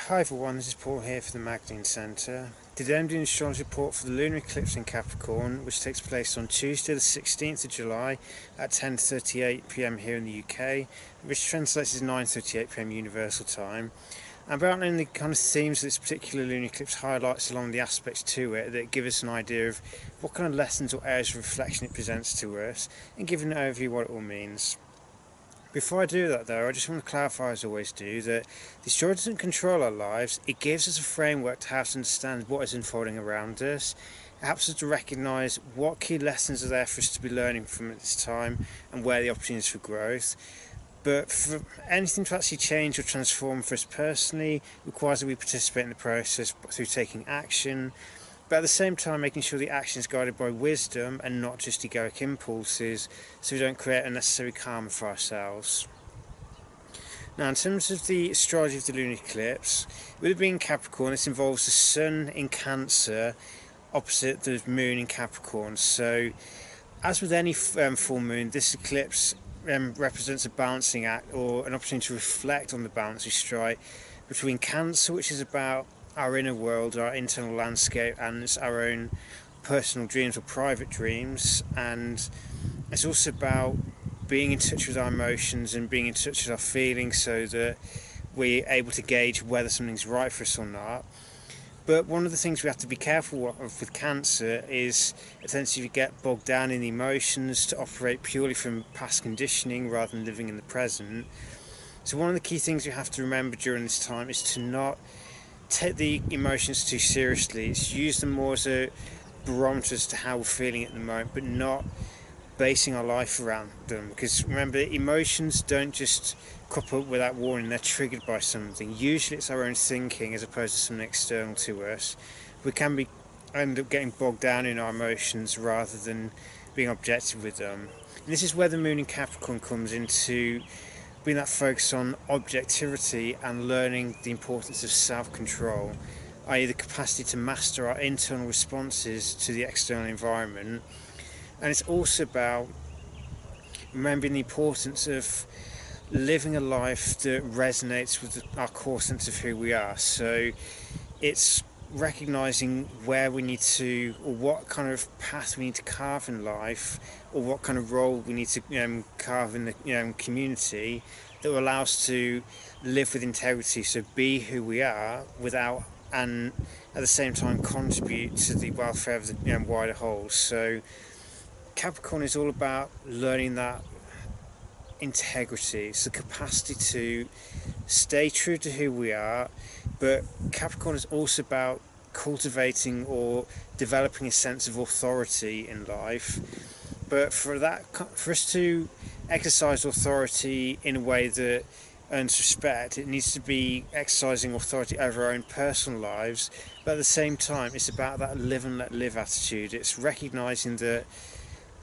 Hi everyone, this is Paul here for the Magdalene Centre. Today I'm doing an astrology report for the lunar eclipse in Capricorn, which takes place on Tuesday the 16th of July at 10:38 p.m. here in the UK, which translates as 9:38 p.m. Universal Time. I'm outlining the kind of themes that this particular lunar eclipse highlights along the aspects to it that give us an idea of what kind of lessons or areas of reflection it presents to us, and giving an overview of what it all means. Before I do that though, I just want to clarify, as I always do, that the astrology doesn't control our lives. It gives us a framework to help us understand what is unfolding around us. It helps us to recognise what key lessons are there for us to be learning from at this time and where the opportunities for growth. But for anything to actually change or transform for us personally requires that we participate in the process through taking action, but at the same time making sure the action is guided by wisdom and not just egoic impulses, so we don't create unnecessary karma for ourselves. Now, in terms of the astrology of the lunar eclipse, with it being Capricorn, this involves the Sun in Cancer opposite the Moon in Capricorn. So, as with any full moon, this eclipse represents a balancing act, or an opportunity to reflect on the balance we strike between Cancer, which is about our inner world, our internal landscape, and our own personal dreams or private dreams, and it's also about being in touch with our emotions and being in touch with our feelings so that we're able to gauge whether something's right for us or not. But one of the things we have to be careful of with Cancer is a tendency to get bogged down in the emotions, to operate purely from past conditioning rather than living in the present. So one of the key things you have to remember during this time is to not take the emotions too seriously. It's use them more as a barometer as to how we're feeling at the moment, but not basing our life around them. Because remember, emotions don't just crop up without warning, they're triggered by something. Usually it's our own thinking as opposed to something external to us. We can end up getting bogged down in our emotions rather than being objective with them. And this is where the Moon in Capricorn comes into being that focus on objectivity and learning the importance of self-control, i.e. the capacity to master our internal responses to the external environment. And it's also about remembering the importance of living a life that resonates with our core sense of who we are. So it's recognising where we need to, or what kind of path we need to carve in life, or what kind of role we need to carve in the community that will allow us to live with integrity, so be who we are without, and at the same time contribute to the welfare of the wider whole. So Capricorn is all about learning that integrity. It's the capacity to stay true to who we are, but Capricorn is also about cultivating or developing a sense of authority in life. But for us to exercise authority in a way that earns respect, it needs to be exercising authority over our own personal lives. But at the same time, it's about that live and let live attitude. It's recognising that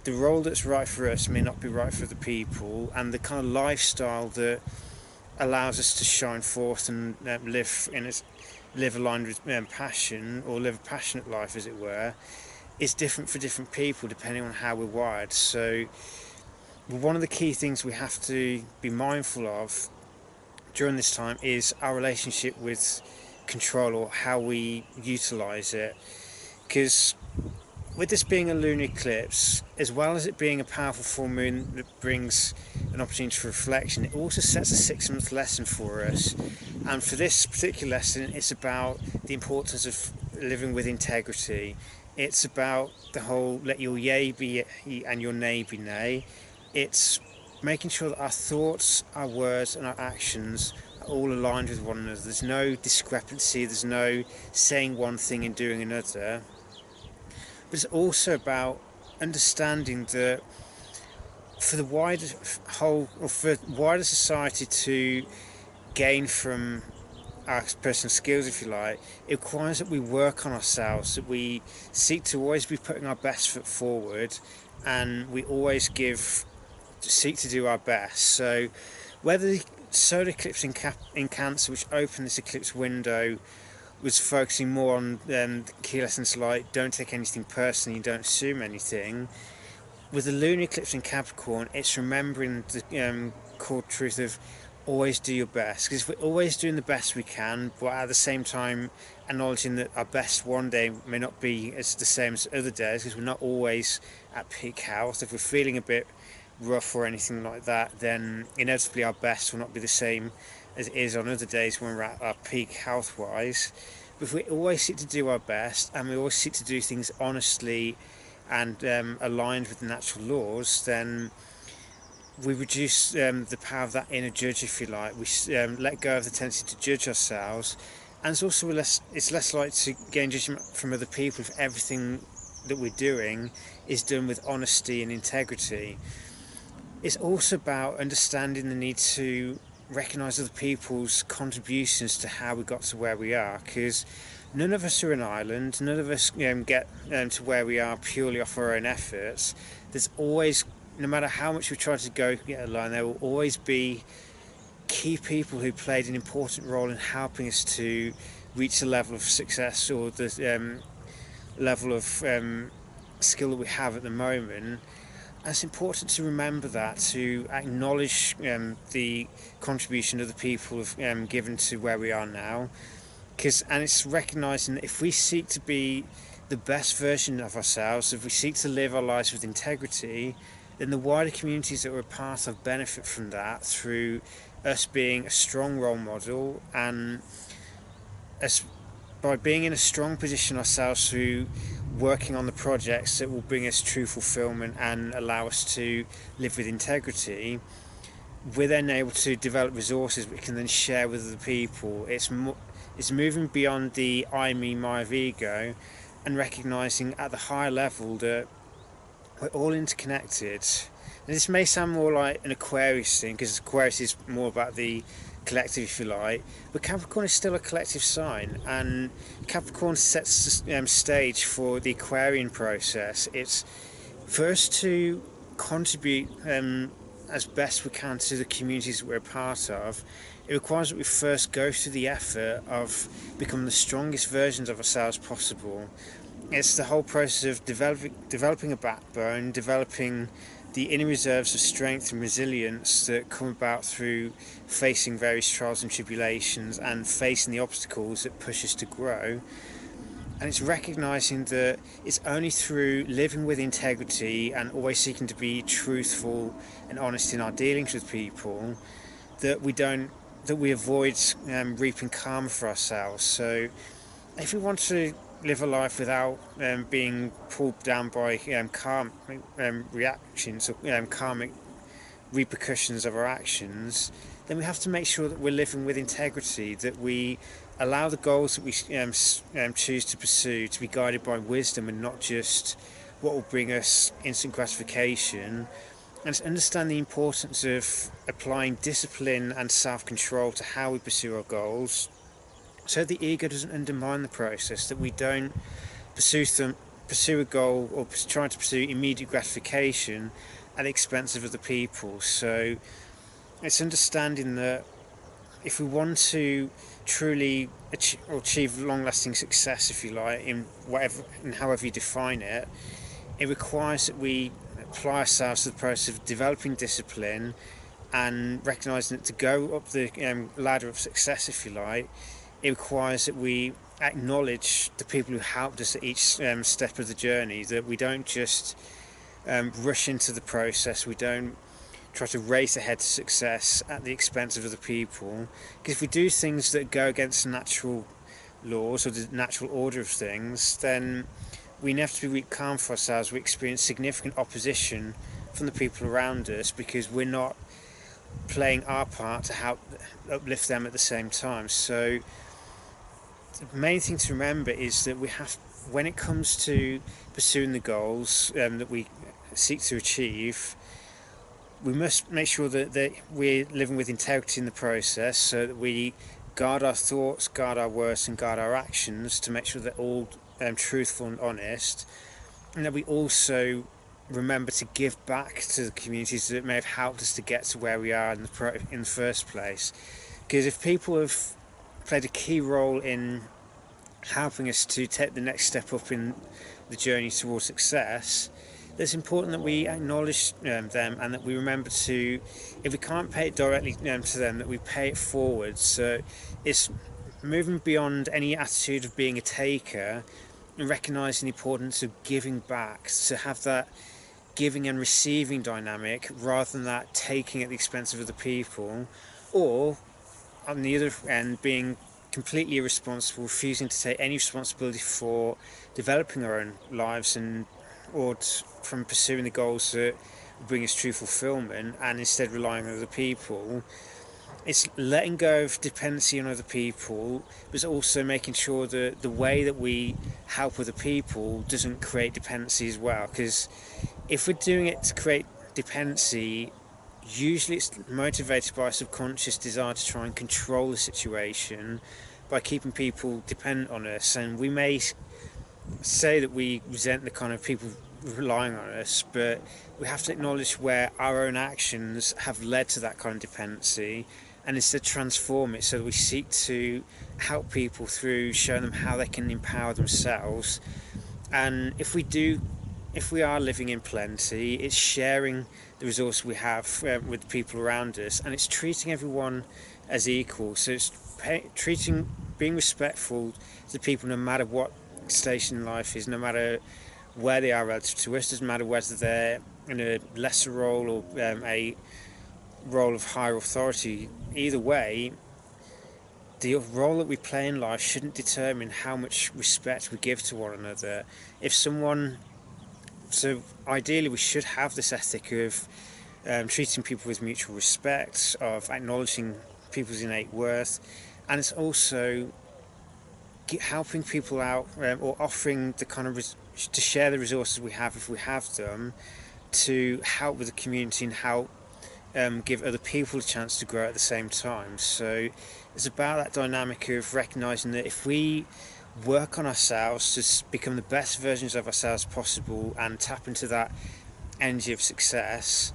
the role that's right for us may not be right for the people, and the kind of lifestyle that allows us to shine forth and live aligned with passion, or live a passionate life, as it were, is different for different people depending on how we're wired. So one of the key things we have to be mindful of during this time is our relationship with control, or how we utilise it. Because with this being a lunar eclipse, as well as it being a powerful full moon that brings an opportunity for reflection, it also sets a 6-month lesson for us. And for this particular lesson, it's about the importance of living with integrity. It's about the whole let your yea be yea and your nay be nay. It's making sure that our thoughts, our words and our actions are all aligned with one another. There's no discrepancy, there's no saying one thing and doing another. But it's also about understanding that for the wider whole, or for wider society to gain from our personal skills, if you like, it requires that we work on ourselves, that we seek to always be putting our best foot forward, and we always seek to do our best. So whether the solar eclipse in Cancer, which opened this eclipse window, was focusing more on key lessons like don't take anything personally, don't assume anything, with the lunar eclipse in Capricorn, it's remembering the core truth of always do your best, because if we're always doing the best we can, but at the same time acknowledging that our best one day may not be as the same as other days, because we're not always at peak health. If we're feeling a bit rough or anything like that, then inevitably our best will not be the same as it is on other days when we're at our peak health wise. But if we always seek to do our best, and we always seek to do things honestly and aligned with the natural laws, then we reduce the power of that inner judge, if you like. We let go of the tendency to judge ourselves, and it's less likely to gain judgment from other people if everything that we're doing is done with honesty and integrity. It's also about understanding the need to recognise other people's contributions to how we got to where we are, because none of us are an island. None of us get to where we are purely off our own efforts. There's always, no matter how much we try to go get alone, there will always be key people who played an important role in helping us to reach the level of success or the level of skill that we have at the moment. And it's important to remember that, to acknowledge the contribution of the people have given to where we are now. And it's recognising that if we seek to be the best version of ourselves, if we seek to live our lives with integrity, then the wider communities that we're a part of benefit from that through us being a strong role model, and us by being in a strong position ourselves through working on the projects that will bring us true fulfillment and allow us to live with integrity. We're then able to develop resources we can then share with other people. It's moving beyond the I, me, my of ego, and recognising at the higher level that we're all interconnected. And this may sound more like an Aquarius thing, because Aquarius is more about the collective, if you like, but Capricorn is still a collective sign, and Capricorn sets the stage for the Aquarian process. It's for us to contribute as best we can to the communities that we're a part of. It requires that we first go through the effort of becoming the strongest versions of ourselves possible. It's the whole process of developing a backbone, developing the inner reserves of strength and resilience that come about through facing various trials and tribulations and facing the obstacles that push us to grow. And it's recognising that it's only through living with integrity and always seeking to be truthful and honest in our dealings with people that we avoid reaping karma for ourselves. So if we want to live a life without being pulled down by karmic reactions or karmic repercussions of our actions, then we have to make sure that we're living with integrity, that we allow the goals that we choose to pursue to be guided by wisdom and not just what will bring us instant gratification. And to understand the importance of applying discipline and self-control to how we pursue our goals, so the ego doesn't undermine the process, that we don't pursue a goal or try to pursue immediate gratification at the expense of other people. So it's understanding that if we want to truly achieve long-lasting success, if you like, in however you define it, it requires that we apply ourselves to the process of developing discipline and recognising that to go up the ladder of success, if you like, it requires that we acknowledge the people who helped us at each step of the journey, that we don't just rush into the process, we don't try to race ahead to success at the expense of other people. Because if we do things that go against the natural laws or the natural order of things, then we inevitably reap karma for ourselves. We experience significant opposition from the people around us because we're not playing our part to help uplift them at the same time. So the main thing to remember is that when it comes to pursuing the goals that we seek to achieve, we must make sure that we're living with integrity in the process, so that we guard our thoughts, guard our words and guard our actions to make sure they're all truthful and honest, and that we also remember to give back to the communities that may have helped us to get to where we are in the first place. Because if people have played a key role in helping us to take the next step up in the journey towards success, it's important that we acknowledge them, and that we remember to, if we can't pay it directly to them, that we pay it forward. So it's moving beyond any attitude of being a taker and recognising the importance of giving back, to have that giving and receiving dynamic rather than that taking at the expense of other people, or on the other end being completely irresponsible, refusing to take any responsibility for developing our own lives and from pursuing the goals that bring us true fulfillment, and instead relying on other people. It's letting go of dependency on other people, but it's also making sure that the way that we help other people doesn't create dependency as well. Because if we're doing it to create dependency, usually it's motivated by a subconscious desire to try and control the situation by keeping people dependent on us. And we may say that we resent the kind of people relying on us, but we have to acknowledge where our own actions have led to that kind of dependency, and instead transform it so that we seek to help people through showing them how they can empower themselves. And if we are living in plenty, it's sharing the resource we have with the people around us, and it's treating everyone as equal. So it's being respectful to people no matter what station in life is, no matter where they are relative to us. Doesn't matter whether they're in a lesser role or a role of higher authority. Either way, the role that we play in life shouldn't determine how much respect we give to one another. So ideally we should have this ethic of treating people with mutual respect, of acknowledging people's innate worth, and it's also helping people out, or offering the kind of to share the resources we have, if we have them, to help with the community and help give other people a chance to grow at the same time. So it's about that dynamic of recognising that if we work on ourselves to become the best versions of ourselves possible and tap into that energy of success,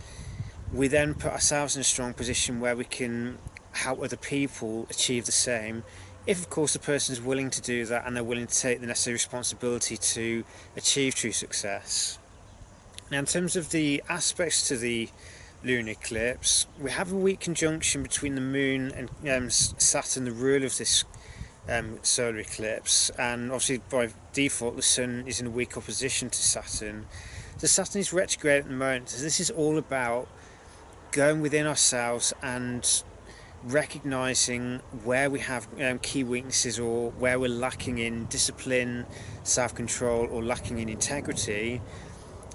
we then put ourselves in a strong position where we can help other people achieve the same, if of course the person is willing to do that and they're willing to take the necessary responsibility to achieve true success. Now, in terms of the aspects to the lunar eclipse, we have a weak conjunction between the moon and Saturn, the ruler of this solar eclipse, and obviously by default the sun is in a weak opposition to Saturn. So Saturn is retrograde at the moment, so this is all about going within ourselves and recognising where we have key weaknesses, or where we're lacking in discipline, self-control, or lacking in integrity,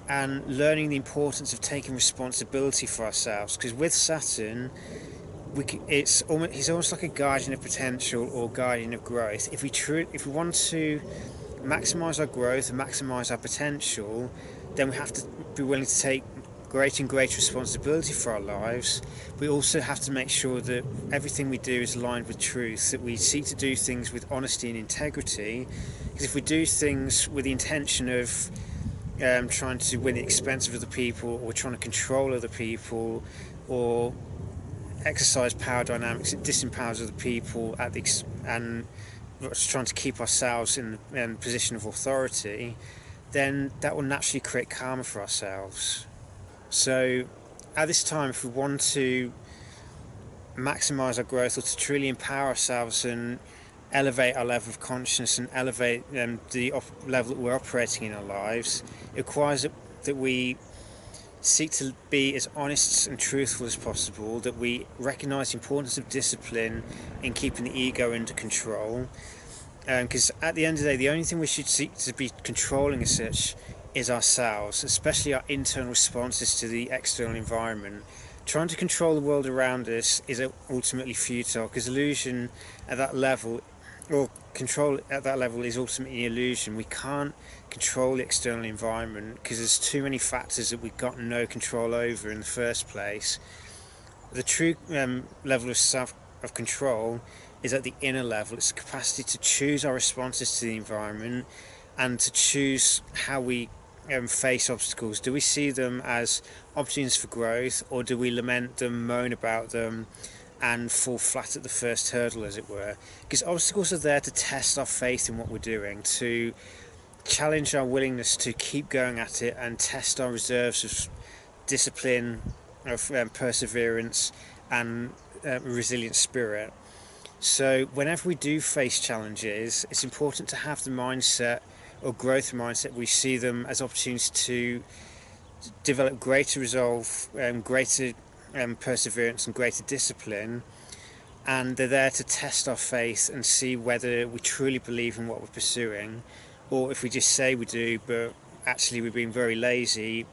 and learning the importance of taking responsibility for ourselves. Because with Saturn, he's almost like a guardian of potential or guardian of growth. If we want to maximise our growth and maximise our potential, then we have to be willing to take greater and greater responsibility for our lives. We also have to make sure that everything we do is aligned with truth, that we seek to do things with honesty and integrity. Because if we do things with the intention of trying to win the expense of other people, or trying to control other people, or exercise power dynamics that disempowers other people and trying to keep ourselves in a position of authority, then that will naturally create karma for ourselves. So at this time, if we want to maximise our growth, or to truly empower ourselves and elevate our level of consciousness and elevate the level that we're operating in our lives, it requires that we seek to be as honest and truthful as possible, that we recognise the importance of discipline in keeping the ego under control, because at the end of the day, the only thing we should seek to be controlling as such is ourselves, especially our internal responses to the external environment. Trying to control the world around us is ultimately futile, because illusion at that level, or control at that level, is ultimately an illusion. We can't control the external environment because there's too many factors that we've got no control over in the first place. The true level of control is at the inner level. It's the capacity to choose our responses to the environment and to choose how we face obstacles. Do we see them as opportunities for growth, or do we lament them, moan about them, and fall flat at the first hurdle, as it were? Because obstacles are there to test our faith in what we're doing, to challenge our willingness to keep going at it and test our reserves of discipline, of perseverance and resilient spirit. So whenever we do face challenges, it's important to have the mindset or growth mindset. We see them as opportunities to develop greater resolve, greater perseverance and greater discipline, and they're there to test our faith and see whether we truly believe in what we're pursuing, or if we just say we do but actually we're being very lazy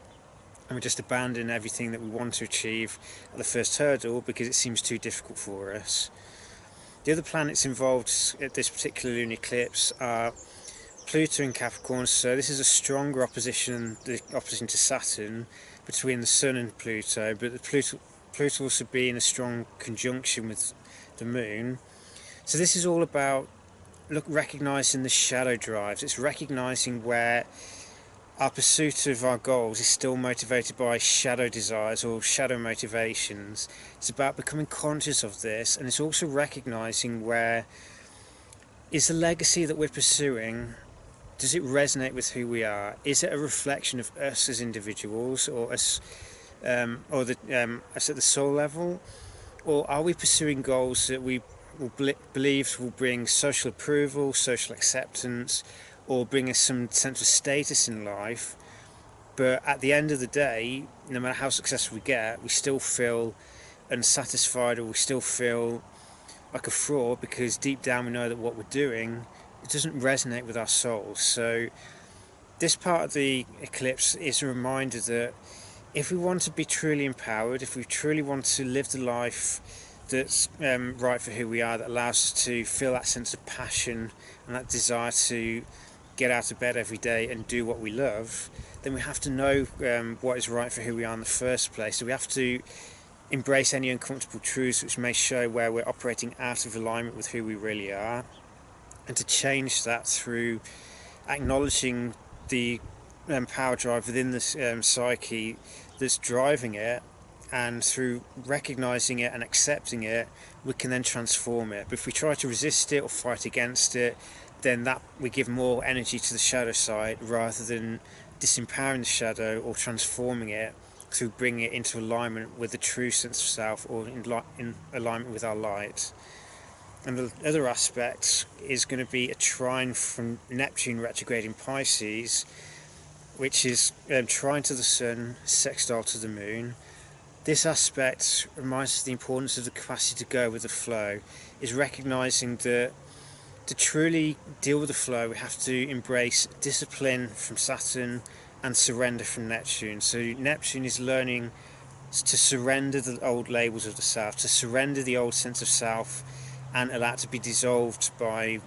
and we just abandon everything that we want to achieve at the first hurdle because it seems too difficult for us. The other planets involved at this particular lunar eclipse are Pluto in Capricorn, so this is a stronger opposition, the opposition to Saturn between the Sun and Pluto, but the Pluto also be in a strong conjunction with the Moon. So this is all about recognising the shadow drives. It's recognising where our pursuit of our goals is still motivated by shadow desires or shadow motivations. It's about becoming conscious of this, and it's also recognising where is the legacy that we're pursuing, does it resonate with who we are? Is it a reflection of us as individuals, or us, us at the soul level, or are we pursuing goals that we believe will bring social approval, social acceptance, or bring us some sense of status in life, but at the end of the day, no matter how successful we get, we still feel unsatisfied, or we still feel like a fraud because deep down we know that what we're doing, it doesn't resonate with our souls. So this part of the eclipse is a reminder that if we want to be truly empowered, if we truly want to live the life that's right for who we are, that allows us to feel that sense of passion and that desire to get out of bed every day and do what we love, then we have to know what is right for who we are in the first place. So we have to embrace any uncomfortable truths which may show where we're operating out of alignment with who we really are, and to change that through acknowledging the power drive within the psyche that's driving it, and through recognizing it and accepting it, we can then transform it. But if we try to resist it or fight against it, then that we give more energy to the shadow side rather than disempowering the shadow or transforming it through bringing it into alignment with the true sense of self, or in alignment with our light. And the other aspect is going to be a trine from Neptune retrograde in Pisces, which is trine to the Sun, sextile to the Moon. This aspect reminds us of the importance of the capacity to go with the flow, is recognising that to truly deal with the flow, we have to embrace discipline from Saturn and surrender from Neptune. So Neptune is learning to surrender the old labels of the self, to surrender the old sense of self, and allow it to be dissolved by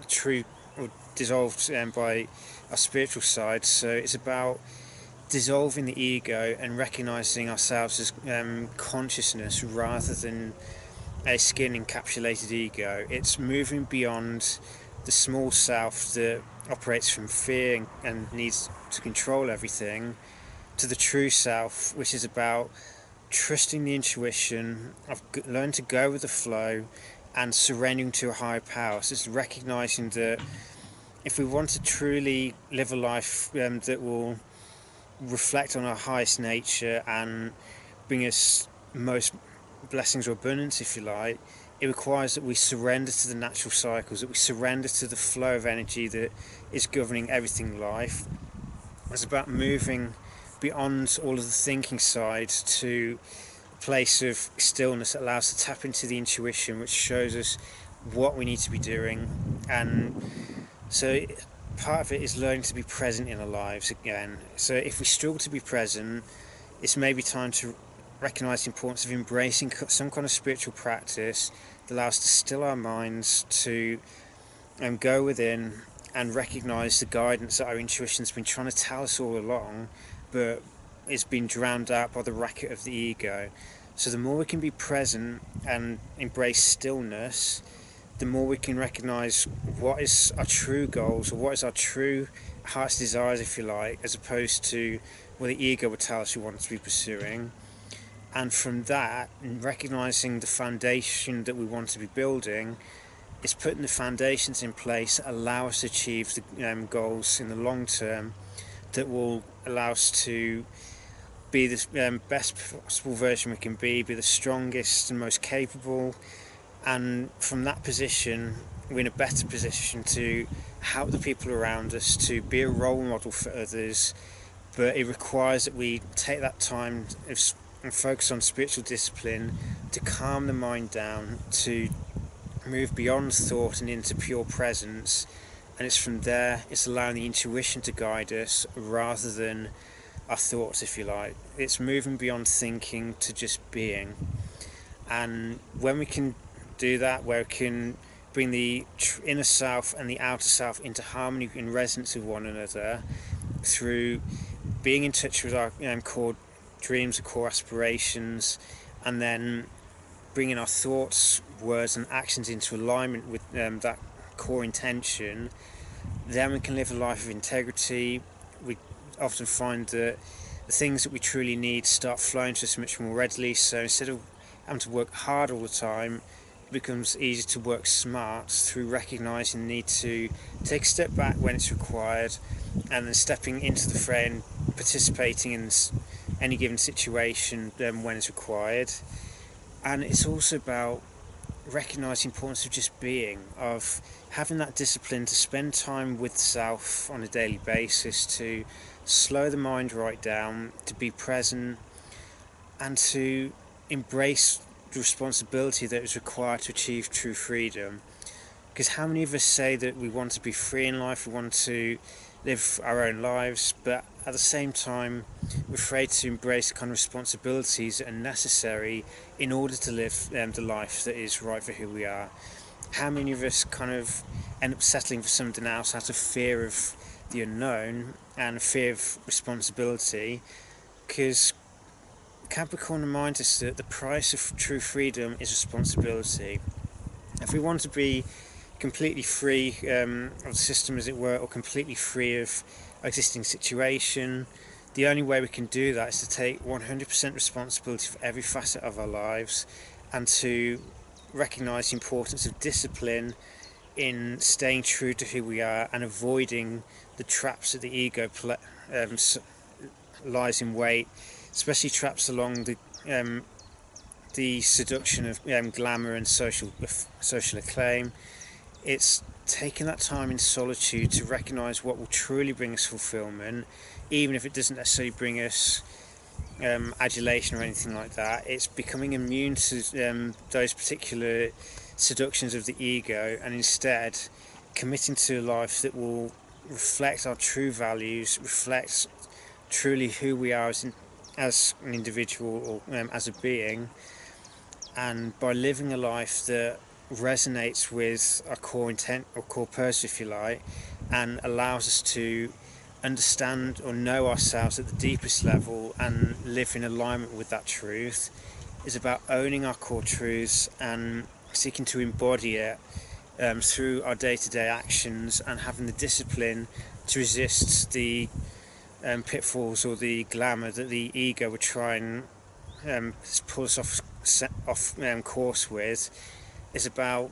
true, or dissolved by our spiritual side. So it's about dissolving the ego and recognizing ourselves as consciousness rather than a skin encapsulated ego. It's moving beyond the small self that operates from fear and needs to control everything, to the true self, which is about trusting the intuition, of learning to go with the flow and surrendering to a higher power. So it's recognizing that if we want to truly live a life that will reflect on our highest nature and bring us most blessings or abundance, if you like, it requires that we surrender to the natural cycles, that we surrender to the flow of energy that is governing everything in life. It's about moving beyond all of the thinking side to a place of stillness that allows us to tap into the intuition, which shows us what we need to be doing. And so part of it is learning to be present in our lives again. So if we struggle to be present, it's maybe time to recognise the importance of embracing some kind of spiritual practice that allows us to still our minds, to go within and recognise the guidance that our intuition's been trying to tell us all along, but it's been drowned out by the racket of the ego. So the more we can be present and embrace stillness, the more we can recognise what is our true goals, or what is our true heart's desires, if you like, as opposed to what the ego would tell us we want to be pursuing. And from that, recognising the foundation that we want to be building, it's putting the foundations in place that allow us to achieve the goals in the long term, that will allow us to be the best possible version we can be the strongest and most capable, and from that position we're in a better position to help the people around us, to be a role model for others. But it requires that we take that time and focus on spiritual discipline to calm the mind down, to move beyond thought and into pure presence. And it's from there, it's allowing the intuition to guide us rather than our thoughts, if you like. It's moving beyond thinking to just being. And when we can do that, where we can bring the inner self and the outer self into harmony and resonance with one another through being in touch with our core dreams, core aspirations, and then bringing our thoughts, words and actions into alignment with that core intention, then we can live a life of integrity. We often find that the things that we truly need start flowing to us much more readily. So instead of having to work hard all the time, it becomes easier to work smart through recognising the need to take a step back when it's required, and then stepping into the fray and participating in any given situation when it's required. And it's also about recognising the importance of just being, of having that discipline to spend time with self on a daily basis, to slow the mind right down, to be present, and to embrace the responsibility that is required to achieve true freedom. Because how many of us say that we want to be free in life, we want to live our own lives, but at the same time we're afraid to embrace the kind of responsibilities that are necessary in order to live the life that is right for who we are. How many of us kind of end up settling for something else out of fear of the unknown and fear of responsibility? Because Capricorn reminds us that the price of true freedom is responsibility. If we want to be completely free of the system, as it were, or completely free of our existing situation, the only way we can do that is to take 100% responsibility for every facet of our lives, and to recognise the importance of discipline in staying true to who we are and avoiding the traps that the ego lies in wait, especially traps along the seduction of glamour and social acclaim. It's taking that time in solitude to recognise what will truly bring us fulfilment, even if it doesn't necessarily bring us adulation or anything like that. It's becoming immune to those particular seductions of the ego, and instead committing to a life that will reflect our true values, reflect truly who we are as an individual or as a being. And by living a life that resonates with our core intent or core purpose, if you like, and allows us to understand or know ourselves at the deepest level and live in alignment with that truth, is about owning our core truths and seeking to embody it through our day-to-day actions, and having the discipline to resist the pitfalls or the glamour that the ego would try and pull us off course with. Is about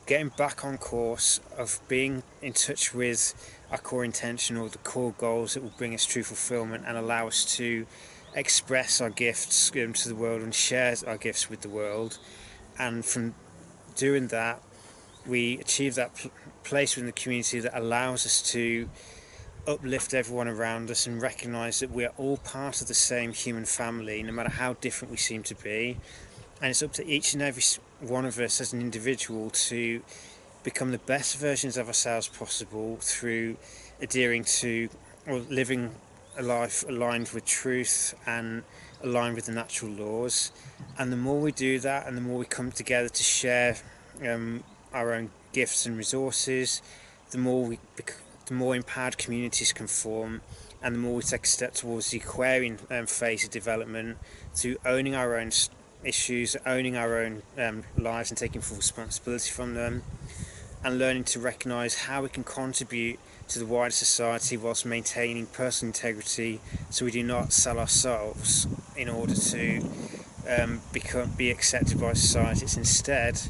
getting back on course, of being in touch with our core intention or the core goals that will bring us true fulfillment and allow us to express our gifts to the world and share our gifts with the world. And from doing that, we achieve that place within the community that allows us to uplift everyone around us and recognise that we are all part of the same human family, no matter how different we seem to be. And it's up to each and every one of us as an individual to become the best versions of ourselves possible through adhering to or living a life aligned with truth and aligned with the natural laws. And the more we do that, and the more we come together to share our own gifts and resources, the more empowered communities can form, and the more we take a step towards the Aquarian phase of development, to owning our own issues, owning our own lives and taking full responsibility from them, and learning to recognise how we can contribute to the wider society whilst maintaining personal integrity, so we do not sell ourselves in order to be accepted by society. It's instead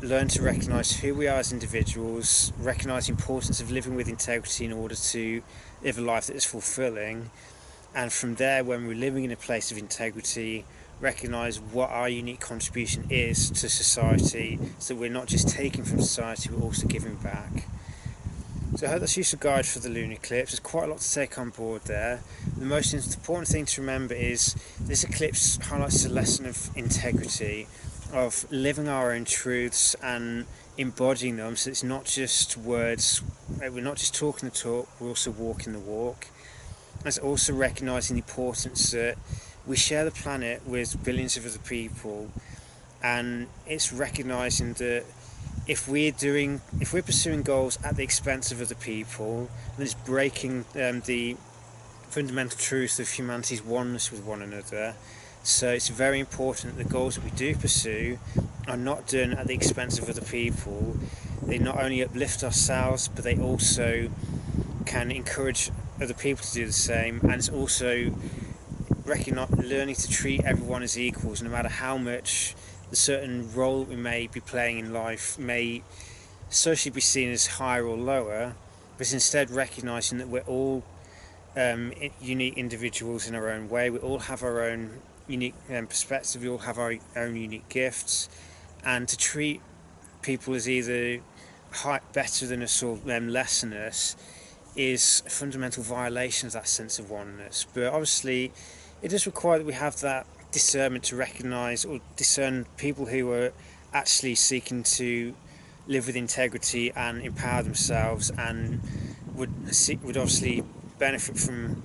learn to recognise who we are as individuals, recognise the importance of living with integrity in order to live a life that is fulfilling, and from there, when we're living in a place of integrity, recognise what our unique contribution is to society, so that we're not just taking from society, we're also giving back. So I hope that's a useful guide for the lunar eclipse. There's quite a lot to take on board there. The most important thing to remember is this eclipse highlights a lesson of integrity, of living our own truths and embodying them, so it's not just words, we're not just talking the talk, we're also walking the walk. It's also recognising the importance that we share the planet with billions of other people, and it's recognising that if we're pursuing goals at the expense of other people, then it's breaking the fundamental truth of humanity's oneness with one another. So it's very important that the goals that we do pursue are not done at the expense of other people. They not only uplift ourselves, but they also can encourage other people to do the same, and it's also learning to treat everyone as equals, no matter how much the certain role we may be playing in life may socially be seen as higher or lower, but instead recognising that we're all unique individuals in our own way. We all have our own unique perspective, we all have our own unique gifts, and to treat people as either better than us or less than us is a fundamental violation of that sense of oneness. But obviously it does require that we have that discernment to recognise or discern people who are actually seeking to live with integrity and empower themselves, and would obviously benefit from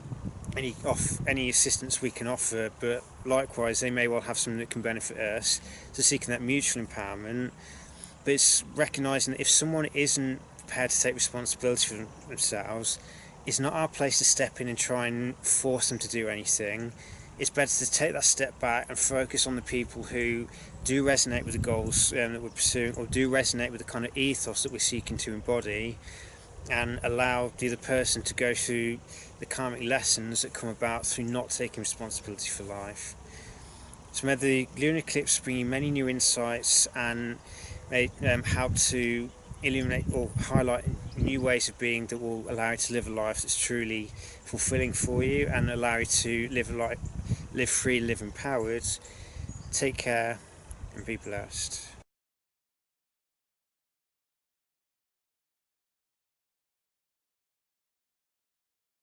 any assistance we can offer, but likewise they may well have something that can benefit us, so seeking that mutual empowerment. But it's recognising that if someone isn't prepared to take responsibility for themselves, it's not our place to step in and try and force them to do anything. It's better to take that step back and focus on the people who do resonate with the goals that we're pursuing, or do resonate with the kind of ethos that we're seeking to embody, and allow the other person to go through the karmic lessons that come about through not taking responsibility for life. So may the lunar eclipse bring you many new insights, and may help to illuminate or highlight new ways of being that will allow you to live a life that's truly fulfilling for you, and allow you to live free, live empowered. Take care and be blessed.